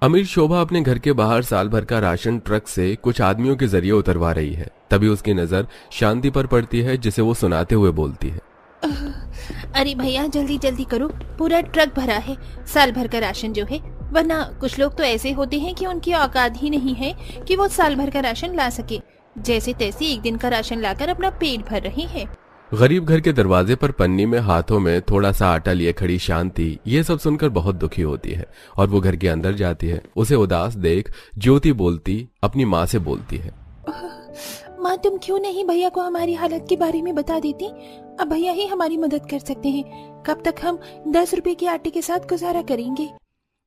अमीर शोभा अपने घर के बाहर साल भर का राशन ट्रक से कुछ आदमियों के जरिए उतरवा रही है। तभी उसकी नजर शांति पर पड़ती है, जिसे वो सुनाते हुए बोलती है। अरे भैया जल्दी जल्दी करो, पूरा ट्रक भरा है साल भर का राशन जो है। वरना कुछ लोग तो ऐसे होते हैं कि उनकी औकात ही नहीं है कि वो साल भर का राशन ला सके, जैसे तैसे एक दिन का राशन लाकर अपना पेट भर रही है। गरीब घर के दरवाजे पर पन्नी में हाथों में थोड़ा सा आटा लिए खड़ी शांति ये सब सुनकर बहुत दुखी होती है और वो घर के अंदर जाती है। उसे उदास देख ज्योति बोलती अपनी माँ से बोलती है, माँ तुम क्यों नहीं भैया को हमारी हालत के बारे में बता देती? अब भैया ही हमारी मदद कर सकते हैं। कब तक हम 10 रुपए के आटे के साथ गुजारा करेंगे?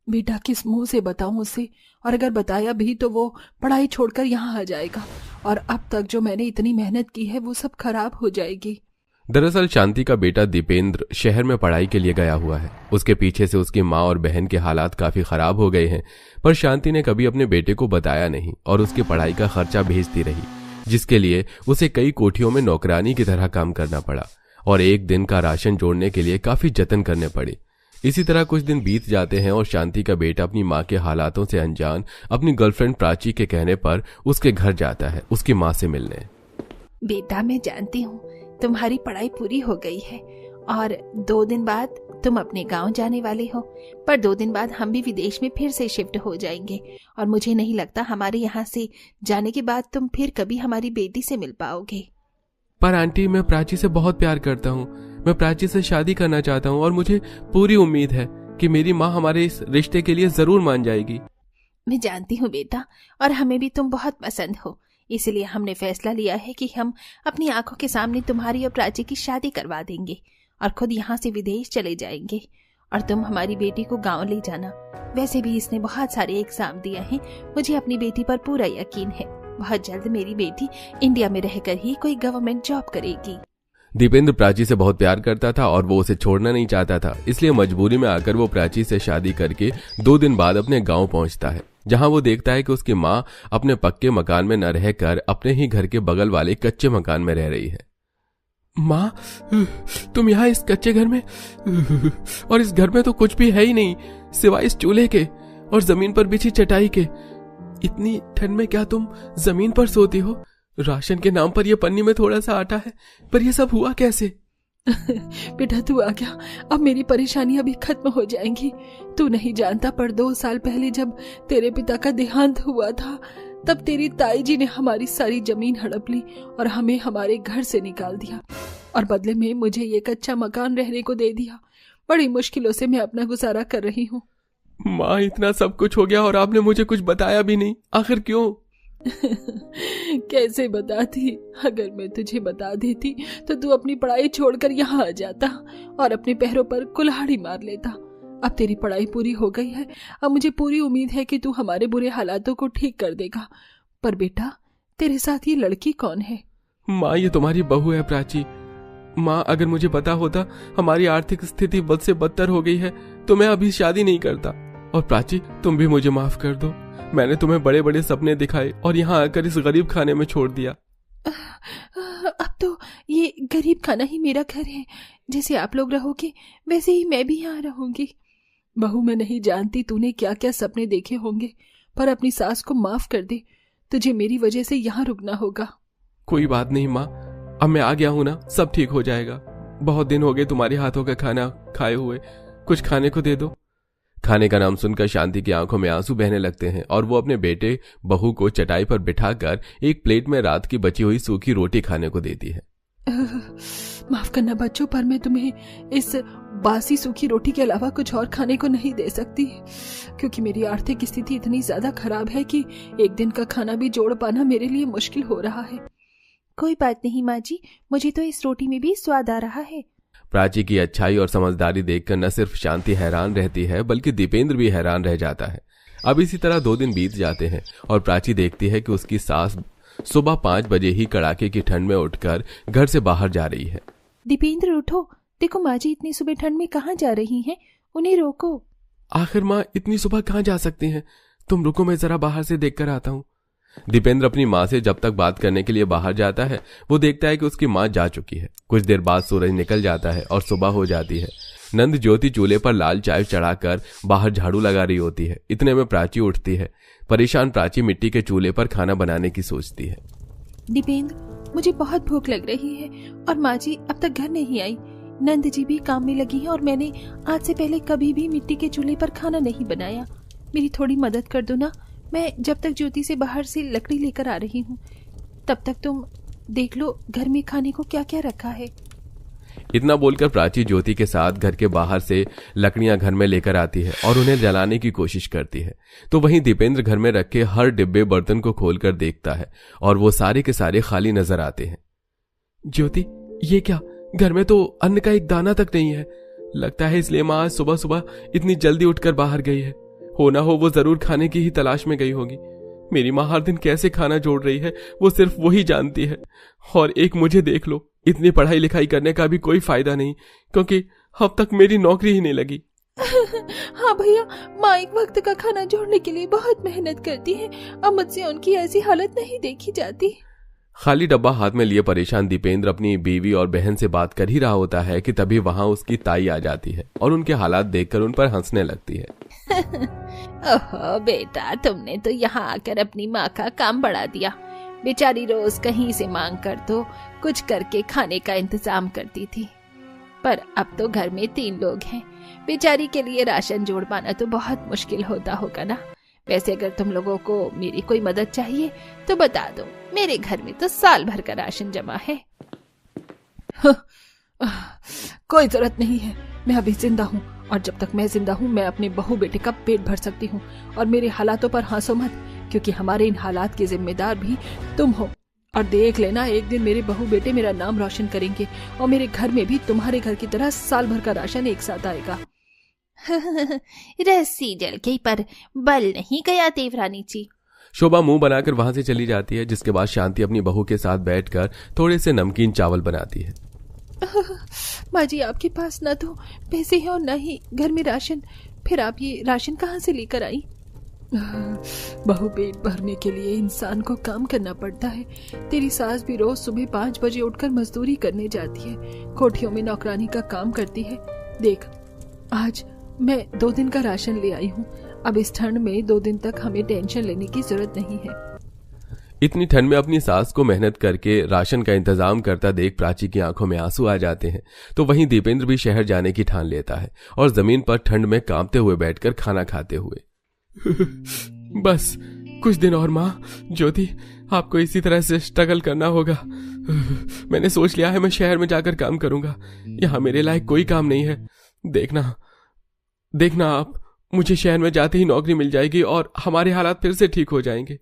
बेटा किस मुंह से बताऊं उसे, और अगर बताया भी तो वो पढ़ाई छोड़कर यहाँ आ जाएगा और अब तक जो मैंने इतनी मेहनत की है वो सब खराब हो जाएगी। दरअसल शांति का बेटा दीपेंद्र शहर में पढ़ाई के लिए गया हुआ है। उसके पीछे से उसकी माँ और बहन के हालात काफी खराब हो गए हैं, पर शांति ने कभी अपने बेटे को बताया नहीं और उसकी पढ़ाई का खर्चा भेजती रही, जिसके लिए उसे कई कोठियों में नौकरानी की तरह काम करना पड़ा और एक दिन का राशन जोड़ने के लिए काफी जतन करने पड़े। इसी तरह कुछ दिन बीत जाते हैं और शांति का बेटा अपनी माँ के हालातों से अनजान अपनी गर्लफ्रेंड प्राची के कहने पर उसके घर जाता है उसकी माँ से मिलने। बेटा मैं जानती हूँ तुम्हारी पढ़ाई पूरी हो गई है और 2 दिन बाद तुम अपने गांव जाने वाले हो, पर 2 दिन बाद हम भी विदेश में फिर से शिफ्ट हो जाएंगे और मुझे नहीं लगता हमारे यहाँ से जाने के बाद तुम फिर कभी हमारी बेटी से मिल पाओगे। पर आंटी मैं प्राची से बहुत प्यार करता हूँ, मैं प्राची से शादी करना चाहता हूँ और मुझे पूरी उम्मीद है कि मेरी माँ हमारे इस रिश्ते के लिए जरूर मान जाएगी। मैं जानती हूँ बेटा, और हमें भी तुम बहुत पसंद हो, इसलिए हमने फैसला लिया है कि हम अपनी आंखों के सामने तुम्हारी और प्राची की शादी करवा देंगे और खुद यहाँ से विदेश चले जाएंगे और तुम हमारी बेटी को गांव ले जाना। वैसे भी इसने बहुत सारे एग्जाम दिए हैं, मुझे अपनी बेटी पर पूरा यकीन है। बहुत जल्द मेरी बेटी इंडिया में रहकर ही कोई गवर्नमेंट जॉब करेगी। दीपेंद्र प्राची से बहुत प्यार करता था और वो उसे छोड़ना नहीं चाहता था, इसलिए मजबूरी में आकर वो प्राची से शादी करके 2 दिन बाद अपने गांव पहुंचता है, जहां वो देखता है कि उसकी माँ अपने पक्के मकान में न रहकर अपने ही घर के बगल वाले कच्चे मकान में रह रही है। माँ तुम यहाँ इस कच्चे घर में, और इस घर में तो कुछ भी है ही नहीं सिवाय इस चूल्हे के और जमीन पर बिछी चटाई के। इतनी ठंड में क्या तुम जमीन पर सोती हो? राशन के नाम पर ये पन्नी में थोड़ा सा आटा है, पर ये सब हुआ कैसे? बेटा तू आ गया, अब मेरी परेशानी अभी खत्म हो जाएंगी। तू नहीं जानता, पर 2 साल पहले जब तेरे पिता का देहांत हुआ था तब तेरी ताई जी ने हमारी सारी जमीन हड़प ली और हमें हमारे घर से निकाल दिया और बदले में मुझे ये कच्चा मकान रहने को दे दिया। बड़ी मुश्किलों से मैं अपना गुजारा कर रही हूँ। माँ इतना सब कुछ हो गया और आपने मुझे कुछ बताया भी नहीं, आखिर क्यों? कैसे बताती? अगर मैं तुझे बता देती तो तू अपनी पढ़ाई छोड़कर यहाँ आ जाता और अपने पैरों पर कुल्हाड़ी मार लेता। अब तेरी पढ़ाई पूरी हो गई है, अब मुझे पूरी उम्मीद है कि तू हमारे बुरे हालातों को ठीक कर देगा। पर बेटा तेरे साथ ये लड़की कौन है? माँ ये तुम्हारी बहू है प्राची। माँ अगर मुझे पता होता हमारी आर्थिक स्थिति बद से बदतर हो गई है तो मैं अभी शादी नहीं करता। और प्राची तुम भी मुझे माफ कर दो, मैंने तुम्हें बड़े बड़े सपने दिखाए और यहाँ आकर इस गरीब खाने में छोड़ दिया। अब तो ये गरीब खाना ही मेरा घर है, जैसे आप लोग रहोगे वैसे ही मैं भी यहाँ रहूंगी। बहू मैं नहीं जानती तूने क्या क्या सपने देखे होंगे, पर अपनी सास को माफ कर दे, तुझे मेरी वजह से यहाँ रुकना होगा। कोई बात नहीं माँ, अब मैं आ गया हूँ ना, सब ठीक हो जाएगा। बहुत दिन हो गए तुम्हारे हाथों का खाना खाए हुए, कुछ खाने को दे दो। खाने का नाम सुनकर शांति की आंखों में आंसू बहने लगते हैं और वो अपने बेटे बहू को चटाई पर बिठाकर एक प्लेट में रात की बची हुई सूखी रोटी खाने को देती है। माफ करना बच्चों, पर मैं तुम्हें इस बासी सूखी रोटी के अलावा कुछ और खाने को नहीं दे सकती, क्योंकि मेरी आर्थिक स्थिति इतनी ज्यादा खराब है कि एक दिन का खाना भी जोड़ पाना मेरे लिए मुश्किल हो रहा है। कोई बात नहीं माँ जी, मुझे तो इस रोटी में भी स्वाद आ रहा है। प्राची की अच्छाई और समझदारी देखकर न सिर्फ शांति हैरान रहती है बल्कि दीपेंद्र भी हैरान रह जाता है। अब इसी तरह 2 दिन बीत जाते हैं और प्राची देखती है कि उसकी सास सुबह 5 बजे ही कड़ाके की ठंड में उठकर घर से बाहर जा रही है। दीपेंद्र उठो, देखो माँ जी इतनी सुबह ठंड में कहाँ जा रही हैं, उन्हें रोको। आखिर माँ इतनी सुबह कहाँ जा सकती हैं? तुम रुको, मैं जरा बाहर से देखकर आता हूँ। दीपेंद्र अपनी माँ से जब तक बात करने के लिए बाहर जाता है वो देखता है कि उसकी माँ जा चुकी है। कुछ देर बाद सूरज निकल जाता है और सुबह हो जाती है। नंद ज्योति चूल्हे पर लाल चाय चढ़ाकर बाहर झाड़ू लगा रही होती है। इतने में प्राची उठती है। परेशान प्राची मिट्टी के चूल्हे पर खाना बनाने की सोचती है। दीपेंद्र, मुझे बहुत भूख लग रही है और माँ जी अब तक घर नहीं आई। नंद जी भी काम में लगी है और मैंने आज से पहले कभी भी मिट्टी के चूल्हे पर खाना नहीं बनाया। मेरी थोड़ी मदद कर दो ना। मैं जब तक ज्योति से बाहर से लकड़ी लेकर आ रही हूँ तब तक तुम देख लो घर में खाने को क्या क्या रखा है। इतना बोलकर प्राची ज्योति के साथ घर के बाहर से लकड़ियां घर में लेकर आती है और उन्हें जलाने की कोशिश करती है। तो वहीं दीपेंद्र घर में रखे हर डिब्बे बर्तन को खोलकर देखता है और वो सारे के सारे खाली नजर आते हैं। ज्योति, ये क्या? घर में तो अन्न का एक दाना तक नहीं है। लगता है इसलिए माँ आज सुबह सुबह इतनी जल्दी उठकर बाहर गई है। हो ना हो वो जरूर खाने की ही तलाश में गई होगी। मेरी माँ हर दिन कैसे खाना जोड़ रही है वो सिर्फ वही जानती है। और एक मुझे देख लो, इतनी पढ़ाई लिखाई करने का भी कोई फायदा नहीं, क्योंकि अब तक मेरी नौकरी ही नहीं लगी। हाँ भैया, माँ एक वक्त का खाना जोड़ने के लिए बहुत मेहनत करती है। अब मुझसे उनकी ऐसी हालत नहीं देखी जाती। खाली डब्बा हाथ में लिए परेशान दीपेंद्र अपनी बीवी और बहन से बात कर ही रहा होता है कि तभी वहां उसकी ताई आ जाती है और उनके हालात देखकर उन पर हंसने लगती है। ओहो बेटा, तुमने तो यहाँ आकर अपनी माँ का काम बढ़ा दिया। बेचारी रोज कहीं से मांग कर तो कुछ करके खाने का इंतजाम करती थी, पर अब तो घर में 3 लोग हैं। बेचारी के लिए राशन जोड़ पाना तो बहुत मुश्किल होता होगा ना। वैसे अगर तुम लोगों को मेरी कोई मदद चाहिए तो बता दो, मेरे घर में तो साल भर का राशन जमा है। कोई जरूरत नहीं है, मैं अभी जिंदा हूँ और जब तक मैं जिंदा हूँ मैं अपने बहू बेटे का पेट भर सकती हूँ। और मेरे हालातों पर हंसो मत, क्योंकि हमारे इन हालात के जिम्मेदार भी तुम हो। और देख लेना, एक दिन मेरे बहू बेटे मेरा नाम रोशन करेंगे और मेरे घर में भी तुम्हारे घर की तरह साल भर का राशन एक साथ आएगा। रस्सी जल गई पर बल नहीं गया देवरानी जी। शोभा मुंह बनाकर वहां से चली जाती है, जिसके बाद शांति अपनी बहू के साथ बैठकर थोड़े से नमकीन चावल बनाती है। माँ जी, आपके पास न तो पैसे हैं और न ही घर में राशन, फिर आप ये राशन कहाँ से लेकर आई? बहू पेट भरने के लिए इंसान को काम करना पड़ता है। तेरी सास भी रोज सुबह 5 बजे उठकर मजदूरी करने जाती है, कोठियों में नौकरानी का काम करती है। देख, आज मैं 2 दिन का राशन ले आई हूँ। अब इस ठंड में 2 दिन तक हमें टेंशन लेने की जरूरत नहीं है। इतनी ठंड में अपनी सास को मेहनत करके राशन का इंतजाम करता देख प्राची की आंखों में आंसू आ जाते हैं। तो वहीं दीपेंद्र भी शहर जाने की ठान लेता है और जमीन पर ठंड में कांपते हुए बैठकर खाना खाते हुए बस कुछ दिन और माँ। ज्योति, आपको इसी तरह से स्ट्रगल करना होगा। मैंने सोच लिया है मैं शहर में जाकर काम करूंगा। यहाँ मेरे लायक कोई काम नहीं है। देखना आप, मुझे शहर में जाते ही नौकरी मिल जाएगी और हमारे हालात फिर से ठीक हो जाएंगे।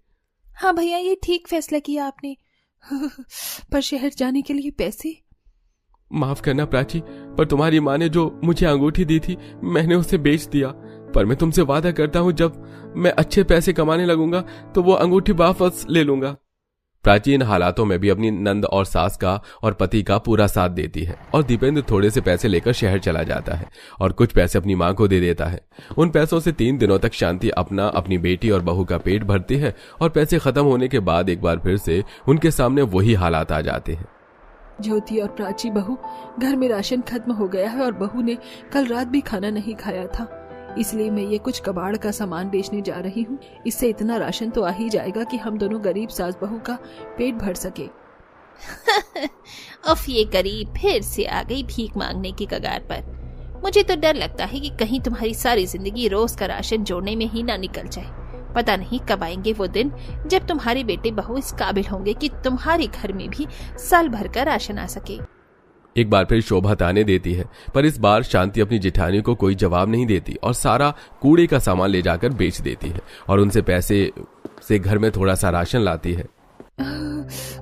हाँ भैया, ये ठीक फैसला किया आपने। पर शहर जाने के लिए पैसे? माफ करना प्राची, पर तुम्हारी माँ ने जो मुझे अंगूठी दी थी मैंने उसे बेच दिया। पर मैं तुमसे वादा करता हूँ जब मैं अच्छे पैसे कमाने लगूंगा तो वो अंगूठी वापस ले लूंगा। प्राची इन हालातों में भी अपनी नंद और सास का और पति का पूरा साथ देती है और दीपेंद्र थोड़े से पैसे लेकर शहर चला जाता है और कुछ पैसे अपनी मां को दे देता है। उन पैसों से 3 दिनों तक शांति अपनी बेटी और बहू का पेट भरती है और पैसे खत्म होने के बाद एक बार फिर से उनके सामने वही हालात आ जाते हैं। ज्योति और प्राची बहू, घर में राशन खत्म हो गया है और बहू ने कल रात भी खाना नहीं खाया था, इसलिए मैं ये कुछ कबाड़ का सामान बेचने जा रही हूँ। इससे इतना राशन तो आ ही जाएगा कि हम दोनों गरीब सास बहू का पेट भर सके। उफ, ये गरीब फिर से आ गई भीख मांगने की कगार पर। मुझे तो डर लगता है कि कहीं तुम्हारी सारी जिंदगी रोज का राशन जोड़ने में ही ना निकल जाए। पता नहीं कब आएंगे वो दिन जब तुम्हारे बेटे बहू इस काबिल होंगे कि तुम्हारे घर में भी साल भर का राशन आ सके। एक बार फिर शोभा ताने देती है, पर इस बार शांति अपनी जेठानी को कोई जवाब नहीं देती और सारा कूड़े का सामान ले जाकर बेच देती है और उनसे पैसे से घर में थोड़ा सा राशन लाती है।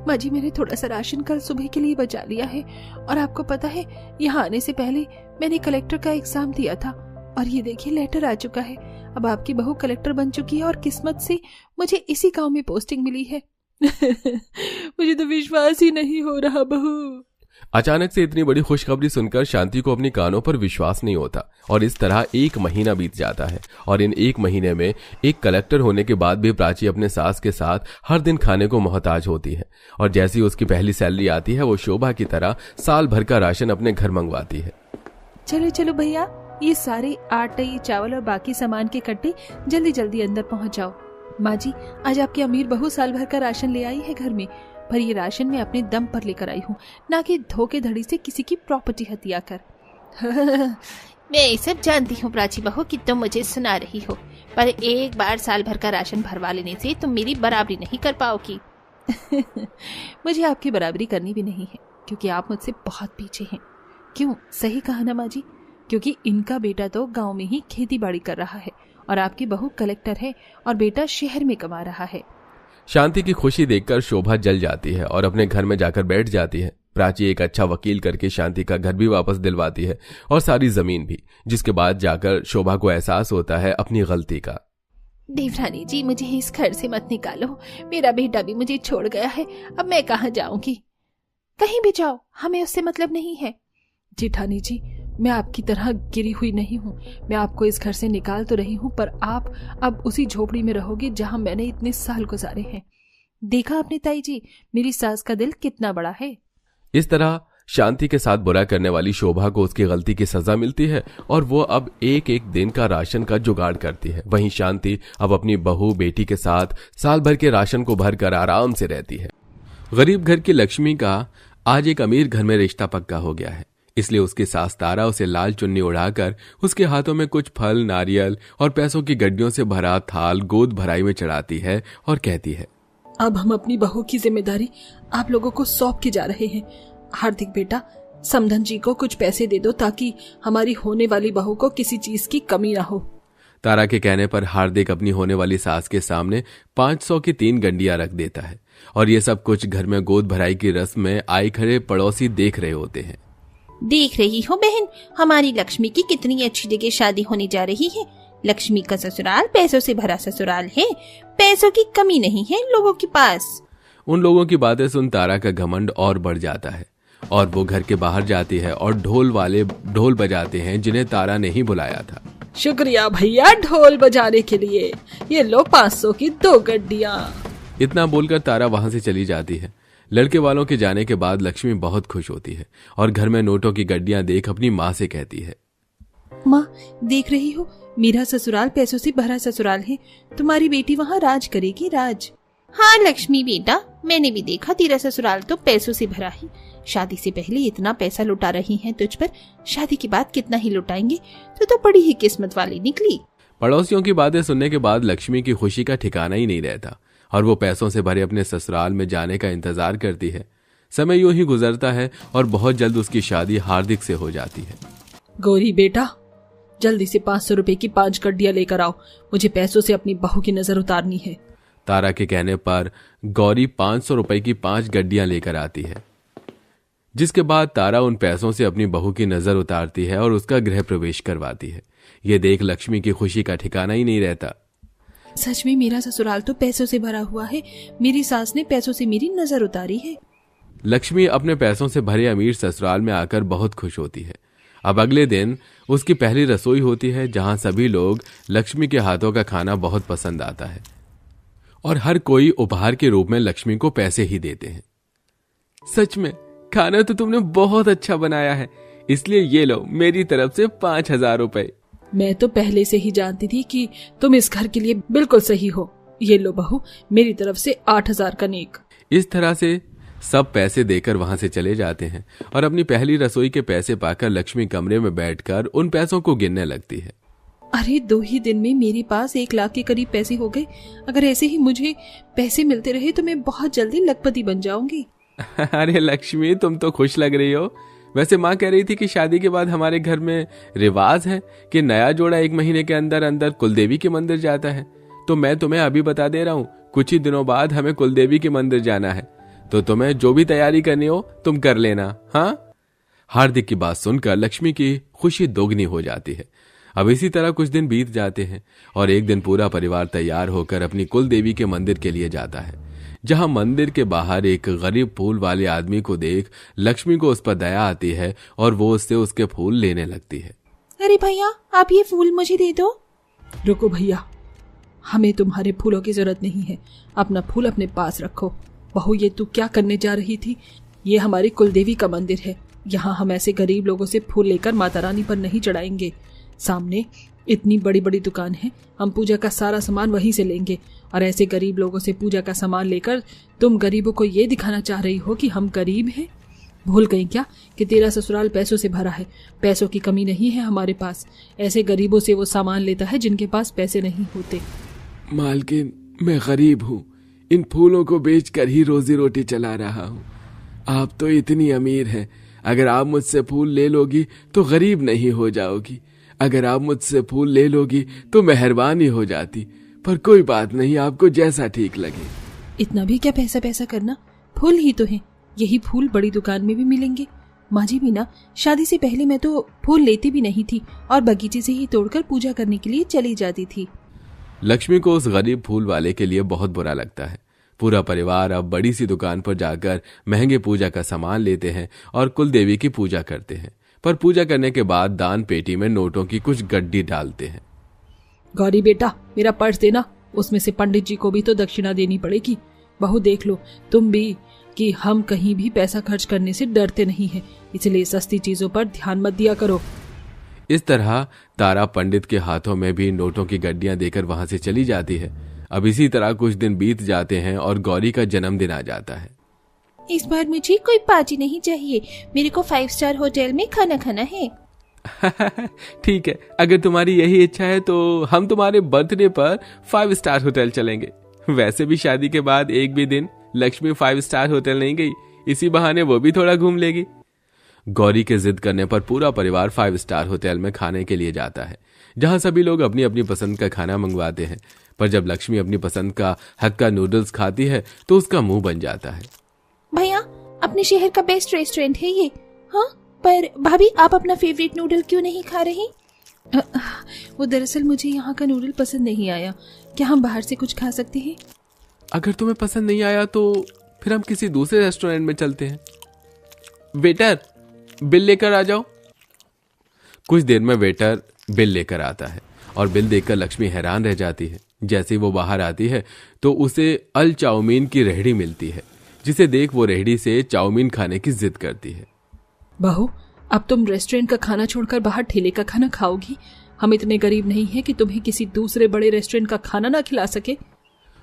माँ जी, मैंने थोड़ा सा राशन कल सुबह के लिए बचा लिया है और आपको पता है यहाँ आने से पहले मैंने कलेक्टर का एग्जाम दिया था और ये देखिए लेटर आ चुका है। अब आपकी बहू कलेक्टर बन चुकी है और किस्मत से मुझे इसी गांव में पोस्टिंग मिली है। मुझे तो विश्वास ही नहीं हो रहा बहू। अचानक से इतनी बड़ी खुशखबरी सुनकर शांति को अपनी कानों पर विश्वास नहीं होता और इस तरह 1 महीना बीत जाता है और इन 1 महीने में एक कलेक्टर होने के बाद भी प्राची अपने सास के साथ हर दिन खाने को मोहताज होती है और जैसी उसकी पहली सैलरी आती है वो शोभा की तरह साल भर का राशन अपने घर मंगवाती है। चलो चलो भैया, ये सारे आटे, चावल और बाकी सामान के कट्टे जल्दी जल्दी अंदर पहुंच जाओ। माँ जी, आज आपकी अमीर बहू साल भर का राशन ले आई है घर में, पर ये राशन मैं अपने दम पर लेकर आई हूँ, ना कि धोखेधड़ी से किसी की प्रॉपर्टी हत्या कर। मैं ये सब जानती हूँ प्राची बहू कि तुम मुझे सुना रही हो, पर एक बार साल भर का राशन भरवा लेने से तुम मेरी बराबरी नहीं कर पाओगी। मुझे आपकी बराबरी करनी भी नहीं है, क्योंकि आप मुझसे बहुत पीछे हैं। क्यों, सही कहा ना माँ जी? क्योंकि इनका बेटा तो गांव में ही खेती बाड़ी कर रहा है और आपकी बहू कलेक्टर है और बेटा शहर में कमा रहा है। शांति की खुशी देखकर शोभा जल जाती है और अपने घर में जाकर बैठ जाती है। प्राची एक अच्छा वकील करके शांति का घर भी वापस दिलवाती है और सारी जमीन भी, जिसके बाद जाकर शोभा को एहसास होता है अपनी गलती का। देवरानी जी, मुझे इस घर से मत निकालो, मेरा बेटा भी मुझे छोड़ गया है, अब मैं कहाँ जाऊंगी? कहीं भी जाओ, हमें उससे मतलब नहीं है। जेठानी जी, मैं आपकी तरह गिरी हुई नहीं हूँ। मैं आपको इस घर से निकाल तो रही हूँ, पर आप अब उसी झोपड़ी में रहोगे जहाँ मैंने इतने साल गुजारे हैं। देखा आपने ताई जी, मेरी सास का दिल कितना बड़ा है। इस तरह शांति के साथ बुरा करने वाली शोभा को उसकी गलती की सजा मिलती है और वो अब एक एक दिन का राशन का जुगाड़ करती है। वहीं शांति अब अपनी बहू बेटी के साथ साल भर के राशन को भरकर आराम से रहती है। गरीब घर की लक्ष्मी का आज एक अमीर घर में रिश्ता पक्का हो गया है, इसलिए उसकी सास तारा उसे लाल चुन्नी उड़ाकर उसके हाथों में कुछ फल, नारियल और पैसों की गड्डियों से भरा थाल गोद भराई में चढ़ाती है और कहती है, अब हम अपनी बहू की जिम्मेदारी आप लोगों को सौंप के जा रहे हैं। हार्दिक बेटा, समधन जी को कुछ पैसे दे दो ताकि हमारी होने वाली बहू को किसी चीज की कमी ना हो। तारा के कहने पर हार्दिक अपनी होने वाली सास के सामने 500 की 3 गंडियां रख देता है और ये सब कुछ घर में गोद भराई की रस्म में आए खड़े पड़ोसी देख रहे होते हैं। देख रही हो बहन, हमारी लक्ष्मी की कितनी अच्छी जगह शादी होने जा रही है। लक्ष्मी का ससुराल पैसों से भरा ससुराल है, पैसों की कमी नहीं है लोगों के पास। उन लोगों की बातें सुन तारा का घमंड और बढ़ जाता है और वो घर के बाहर जाती है और ढोल वाले ढोल बजाते हैं जिन्हें तारा ने ही बुलाया था। शुक्रिया भैया ढोल बजाने के लिए, ये लो 500 की 2 गड्डियां। इतना बोलकर तारा वहां से चली जाती है। लड़के वालों के जाने के बाद लक्ष्मी बहुत खुश होती है और घर में नोटों की गड्डियां देख अपनी माँ से कहती है, माँ देख रही हो, मेरा ससुराल पैसों से भरा ससुराल है, तुम्हारी बेटी वहाँ राज करेगी, राज। हाँ लक्ष्मी बेटा, मैंने भी देखा तेरा ससुराल तो पैसों से भरा है। शादी से पहले इतना पैसा लुटा रही हैं तुझ पर, शादी के बाद कितना ही लुटाएंगे, तो बड़ी ही किस्मत वाली निकली। पड़ोसियों की बातें सुनने के बाद लक्ष्मी की खुशी का ठिकाना ही नहीं रहता और वो पैसों से भरे अपने ससुराल में जाने का इंतजार करती है। समय यूं ही गुजरता है और बहुत जल्द उसकी शादी हार्दिक से हो जाती है। गौरी बेटा, जल्दी से 500 रुपए की 5 गड्डियां लेकर आओ, मुझे पैसों से अपनी बहू की नजर उतारनी है। तारा के कहने पर गौरी 500 रुपए की 5 गड्डियां लेकर आती है, जिसके बाद तारा उन पैसों से अपनी बहू की नजर उतारती है और उसका गृह प्रवेश करवाती है। ये देख लक्ष्मी की खुशी का ठिकाना ही नहीं रहता। सच में मेरा ससुराल तो पैसों से भरा हुआ है, मेरी सास ने पैसों से मेरी नजर उतारी है। लक्ष्मी अपने पैसों से भरे अमीर ससुराल में आकर बहुत खुश होती है। अब अगले दिन उसकी पहली रसोई होती है, जहां सभी लोग लक्ष्मी के हाथों का खाना बहुत पसंद आता है और हर कोई उपहार के रूप में लक्ष्मी को पैसे ही देते हैं। सच में खाना तो तुमने बहुत अच्छा बनाया है, इसलिए ये लो मेरी तरफ से 5000 रुपए। मैं तो पहले से ही जानती थी कि तुम इस घर के लिए बिल्कुल सही हो। ये लो बहू, मेरी तरफ से 8000 का नेक। इस तरह से सब पैसे देकर वहां से चले जाते हैं और अपनी पहली रसोई के पैसे पाकर लक्ष्मी कमरे में बैठकर उन पैसों को गिनने लगती है। अरे 2 ही दिन में मेरे पास 1 लाख के करीब पैसे हो गए। अगर ऐसे ही मुझे पैसे मिलते रहे तो मैं बहुत जल्दी लखपति बन जाऊंगी। अरे लक्ष्मी, तुम तो खुश लग रही हो। वैसे माँ कह रही थी कि शादी के बाद हमारे घर में रिवाज है कि नया जोड़ा 1 महीने के अंदर अंदर कुलदेवी के मंदिर जाता है। तो मैं तुम्हें अभी बता दे रहा हूँ, कुछ ही दिनों बाद हमें कुलदेवी के मंदिर जाना है, तो तुम्हें जो भी तैयारी करनी हो तुम कर लेना। हाँ। हार्दिक की बात सुनकर लक्ष्मी की खुशी दोगुनी हो जाती है। अब इसी तरह कुछ दिन बीत जाते हैं और एक दिन पूरा परिवार तैयार होकर अपनी कुलदेवी के मंदिर के लिए जाता है, जहां मंदिर के बाहर एक गरीब फूल वाले आदमी को देख लक्ष्मी को उस पर दया आती है और वो उससे उसके फूल लेने लगती है। अरे भैया, आप ये फूल मुझे दे दो। रुको भैया, हमें तुम्हारे फूलों की जरूरत नहीं है, अपना फूल अपने पास रखो। बहू, ये तू क्या करने जा रही थी? ये हमारी कुलदेवी का मंदिर है, यहाँ हम ऐसे गरीब लोगों से फूल लेकर माता रानी पर नहीं चढ़ाएंगे। सामने इतनी बड़ी बड़ी दुकान है, हम पूजा का सारा सामान वहीं से लेंगे। और ऐसे गरीब लोगों से पूजा का सामान लेकर तुम गरीबों को ये दिखाना चाह रही हो कि हम गरीब हैं? भूल गई क्या कि तेरा ससुराल पैसों से भरा है? पैसों की कमी नहीं है हमारे पास। ऐसे गरीबों से वो सामान लेता है जिनके पास पैसे नहीं होते। मालकिन, मैं गरीब हूँ, इन फूलों को बेचकर ही रोजी रोटी चला रहा हूँ। आप तो इतनी अमीर हैं, अगर आप मुझसे फूल ले लोगी तो गरीब नहीं हो जाओगी। अगर आप मुझसे फूल ले लोगी तो मेहरबानी हो जाती। पर कोई बात नहीं, आपको जैसा ठीक लगे। इतना भी क्या पैसा पैसा करना? फूल ही तो हैं, यही फूल बड़ी दुकान में भी मिलेंगे। माँ जी भी ना, शादी से पहले मैं तो फूल लेती भी नहीं थी और बगीचे से ही तोड़कर पूजा करने के लिए चली जाती थी। लक्ष्मी को उस गरीब फूल वाले के लिए बहुत बुरा लगता है। पूरा परिवार अब बड़ी सी दुकान पर जाकर महंगे पूजा का सामान लेते हैं और कुल देवी की पूजा करते हैं। पर पूजा करने के बाद दान पेटी में नोटों की कुछ गड्डी डालते हैं। गौरी बेटा, मेरा पर्स देना, उसमें से पंडित जी को भी तो दक्षिणा देनी पड़ेगी। बहू देख लो तुम भी कि हम कहीं भी पैसा खर्च करने से डरते नहीं हैं, इसलिए सस्ती चीजों पर ध्यान मत दिया करो। इस तरह तारा पंडित के हाथों में भी नोटों की गड्डियां देकर वहां से चली जाती है। अब इसी तरह कुछ दिन बीत जाते हैं और गौरी का जन्मदिन आ जाता है। इस बार मुझे कोई पार्टी नहीं चाहिए, मेरे को 5 स्टार होटल में खाना खाना है। ठीक है, अगर तुम्हारी यही इच्छा है तो हम तुम्हारे बर्थडे पर 5 स्टार होटल चलेंगे। वैसे भी शादी के बाद एक भी दिन लक्ष्मी 5 स्टार होटल नहीं गई, इसी बहाने वो भी थोड़ा घूम लेगी। गौरी के जिद करने पर पूरा परिवार 5 स्टार होटल में खाने के लिए जाता है, जहां सभी लोग अपनी अपनी पसंद का खाना मंगवाते हैं। पर जब लक्ष्मी अपनी पसंद का हक्का नूडल्स खाती है तो उसका मुंह बन जाता है। भैया, अपने शहर का बेस्ट रेस्टोरेंट है ये। हाँ, पर भाभी आप अपना फेवरेट नूडल क्यों नहीं खा रही? वो दरअसल मुझे यहाँ का नूडल पसंद नहीं आया। क्या हम बाहर से कुछ खा सकते हैं? अगर तुम्हें पसंद नहीं आया तो फिर हम किसी दूसरे रेस्टोरेंट में चलते हैं। वेटर, बिल लेकर आ जाओ। कुछ देर में वेटर बिल लेकर आता है और बिल देखकर लक्ष्मी हैरान रह जाती है। जैसे ही वो बाहर आती है तो उसे अल चाउमीन की रेहड़ी मिलती है, जिसे देख वो रेहड़ी से चाउमीन खाने की जिद करती है। बहू, अब तुम रेस्टोरेंट का खाना छोड़कर बाहर ठेले का खाना खाओगी? हम इतने गरीब नहीं हैं कि तुम्हें किसी दूसरे बड़े रेस्टोरेंट का खाना ना खिला सके।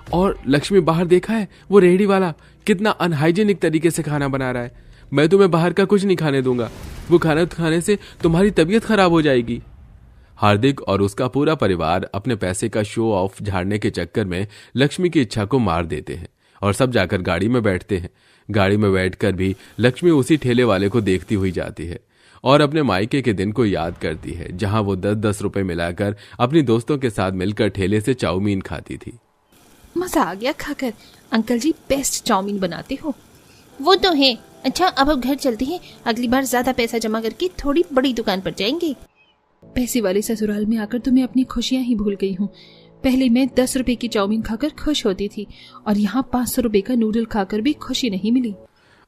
और लक्ष्मी, बाहर देखा है वो रेहड़ी वाला कितना अनहाइजीनिक तरीके से खाना बना रहा है। मैं तुम्हें बाहर का कुछ नहीं खाने दूंगा, वो खाना खाने से तुम्हारी तबीयत खराब हो जाएगी। हार्दिक और उसका पूरा परिवार अपने पैसे का शो ऑफ झाड़ने के चक्कर में लक्ष्मी की इच्छा को मार देते हैं और सब जाकर गाड़ी में बैठते हैं। गाड़ी में बैठकर भी लक्ष्मी उसी ठेले वाले को देखती हुई जाती है और अपने मायके के दिन को याद करती है, जहां वो 10-10 रुपए मिलाकर अपनी दोस्तों के साथ मिलकर ठेले से चाउमीन खाती थी। मजा आ गया खाकर। अंकल जी बेस्ट चाउमीन बनाते हो। वो तो है। अच्छा, अब घर चलते हैं, अगली बार ज्यादा पैसा जमा करके थोड़ी बड़ी दुकान पर जाएंगे। पैसे वाले ससुराल में आकर तो मैं अपनी खुशियां ही भूल गई हूँ। पहले मैं 10 रुपए की चाउमीन खाकर खुश होती थी और यहाँ 500 रुपए का नूडल खाकर भी खुशी नहीं मिली।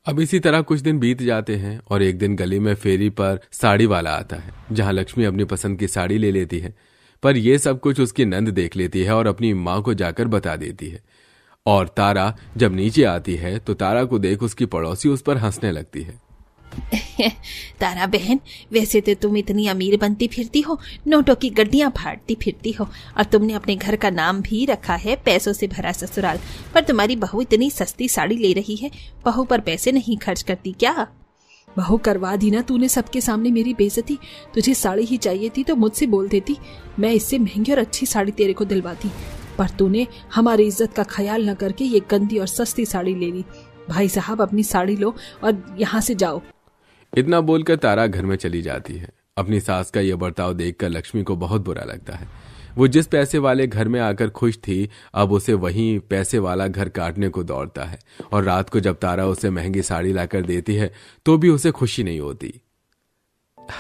अब इसी तरह कुछ दिन बीत जाते हैं और एक दिन गली में फेरी पर साड़ी वाला आता है, जहां लक्ष्मी अपनी पसंद की साड़ी ले लेती है। पर यह सब कुछ उसकी नंद देख लेती है और अपनी माँ को जाकर बता देती है। और तारा जब नीचे आती है तो तारा को देख उसकी पड़ोसी उस पर हंसने लगती है। तारा बहन, वैसे तो तुम इतनी अमीर बनती फिरती हो, नोटों की गड्डियां फाड़ती फिरती हो और तुमने अपने घर का नाम भी रखा है पैसों से भरा ससुराल। पर तुम्हारी बहू इतनी सस्ती साड़ी ले रही है, बहू पर पैसे नहीं खर्च करती क्या? बहू, करवा दी ना तूने सबके सामने मेरी बेइज्जती। तुझे साड़ी ही चाहिए थी तो मुझसे बोल देती, मैं इससे महंगी और अच्छी साड़ी तेरे को दिलवाती। पर तूने हमारी इज्जत का ख्याल न करके ये गंदी और सस्ती साड़ी ले ली। भाई साहब, अपनी साड़ी लो और यहाँ से जाओ। इतना बोलकर तारा घर में चली जाती है। अपनी सास का यह बर्ताव देखकर लक्ष्मी को बहुत बुरा लगता है। वो जिस पैसे वाले घर में आकर खुश थी, अब उसे वही पैसे वाला घर काटने को दौड़ता है। और रात को जब तारा उसे महंगी साड़ी लाकर देती है तो भी उसे खुशी नहीं होती।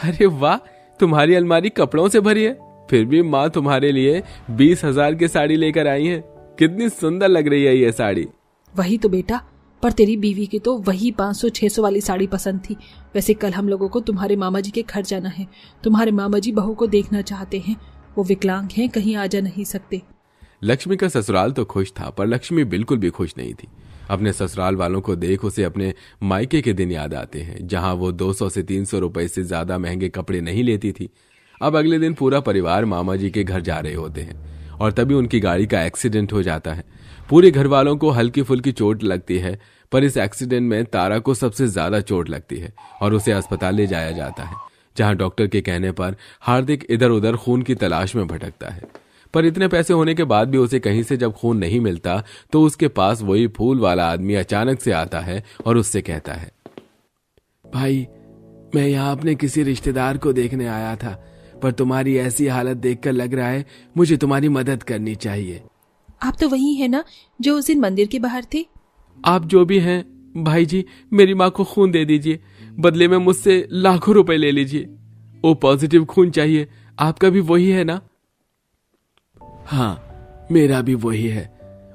अरे वाह, तुम्हारी अलमारी कपड़ों से भरी है, फिर भी माँ तुम्हारे लिए 20,000 की साड़ी लेकर आई है। कितनी सुंदर लग रही है ये साड़ी। वही तो बेटा, पर तेरी बीवी की तो वही 500-600 वाली साड़ी पसंद थी। वैसे कल हम लोगों को तुम्हारे मामा जी के घर जाना है। तुम्हारे मामा जी बहू को देखना चाहते हैं, वो विकलांग हैं, कहीं आ जा नहीं सकते। लक्ष्मी का ससुराल तो खुश था, पर लक्ष्मी बिल्कुल भी खुश नहीं थी। अपने ससुराल वालों को देख उसे अपने मायके के दिन याद आते हैं, जहां वो 200 से 300 रुपए से ज्यादा महंगे कपड़े नहीं लेती थी। अब अगले दिन पूरा परिवार मामा जी के घर जा रहे होते हैं और तभी उनकी गाड़ी का एक्सीडेंट हो जाता है। पूरे घर वालों को हल्की फुल्की चोट लगती है, पर इस एक्सीडेंट में तारा को सबसे ज्यादा चोट लगती है और उसे अस्पताल ले जाया जाता है, जहां डॉक्टर के कहने पर हार्दिक इधर उधर खून की तलाश में भटकता है। पर इतने पैसे होने के बाद भी उसे कहीं से जब खून नहीं मिलता तो उसके पास वही फूल वाला आदमी अचानक से आता है और उससे कहता है, भाई, मैं यहाँ अपने किसी रिश्तेदार को देखने आया था, पर तुम्हारी ऐसी हालत देखकर लग रहा है मुझे तुम्हारी मदद करनी चाहिए। आप तो वही है ना जो उस दिन मंदिर के बाहर थे? आप जो भी हैं भाई जी, मेरी माँ को खून दे दीजिए, बदले में मुझसे लाखों रुपए ले लीजिए। ओ पॉजिटिव खून चाहिए। आपका भी वही है ना? हाँ, मेरा भी वही है।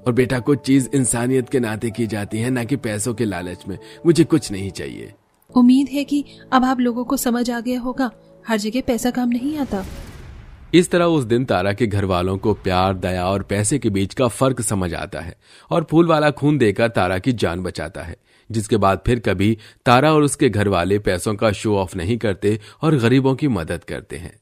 और बेटा, कुछ चीज इंसानियत के नाते की जाती है, ना कि पैसों के लालच में। मुझे कुछ नहीं चाहिए। उम्मीद है कि अब आप लोगों को समझ आ गया होगा, हर जगह पैसा काम नहीं आता। इस तरह उस दिन तारा के घर वालों को प्यार, दया और पैसे के बीच का फर्क समझ आता है और फूल वाला खून देकर तारा की जान बचाता है, जिसके बाद फिर कभी तारा और उसके घर वाले पैसों का शो ऑफ नहीं करते और गरीबों की मदद करते हैं।